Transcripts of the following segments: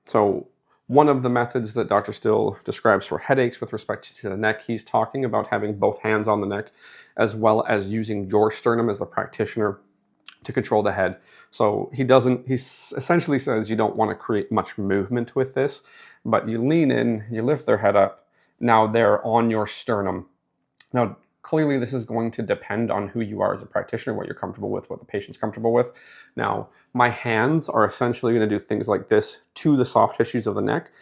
So one of the methods that Dr. Still describes for headaches with respect to the neck, he's talking about having both hands on the neck, as well as using your sternum as the practitioner to control the head. So he essentially says you don't want to create much movement with this, but you lean in, you lift their head up, now they're on your sternum. Now, clearly this is going to depend on who you are as a practitioner, what you're comfortable with, what the patient's comfortable with. Now, my hands are essentially going to do things like this to the soft tissues of the neck,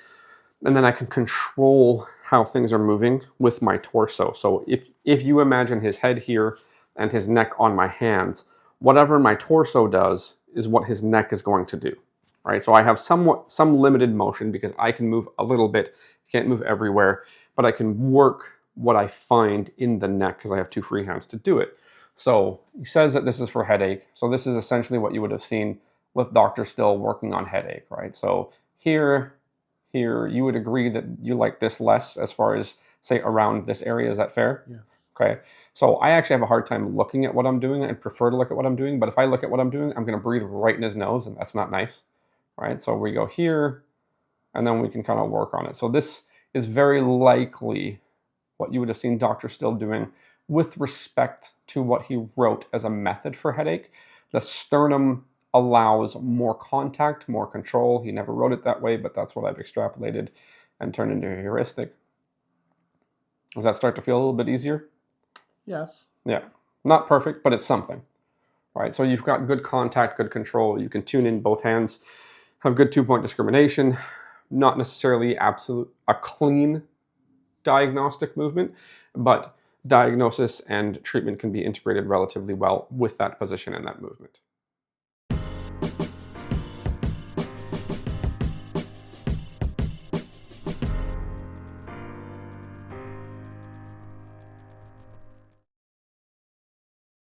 and then I can control how things are moving with my torso. So if you imagine his head here and his neck on my hands, whatever my torso does is what his neck is going to do, right? So I have some limited motion because I can move a little bit, can't move everywhere, but I can work what I find in the neck because I have two free hands to do it. So he says that this is for headache. So this is essentially what you would have seen with Dr. Still working on headache, right? So here, you would agree that you like this less as far as, say, around this area. Is that fair? Yes. Okay. So I actually have a hard time looking at what I'm doing. I prefer to look at what I'm doing, but if I look at what I'm doing, I'm going to breathe right in his nose, and that's not nice, right? So we go here, and then we can kind of work on it. So this is very likely what you would have seen Dr. Still doing with respect to what he wrote as a method for headache. The sternum allows more contact, more control. He never wrote it that way, but that's what I've extrapolated and turned into a heuristic. Does that start to feel a little bit easier? Yes. Yeah. Not perfect, but it's something, right? So you've got good contact, good control. You can tune in both hands, have good two-point discrimination, not necessarily a clean diagnostic movement, but diagnosis and treatment can be integrated relatively well with that position and that movement.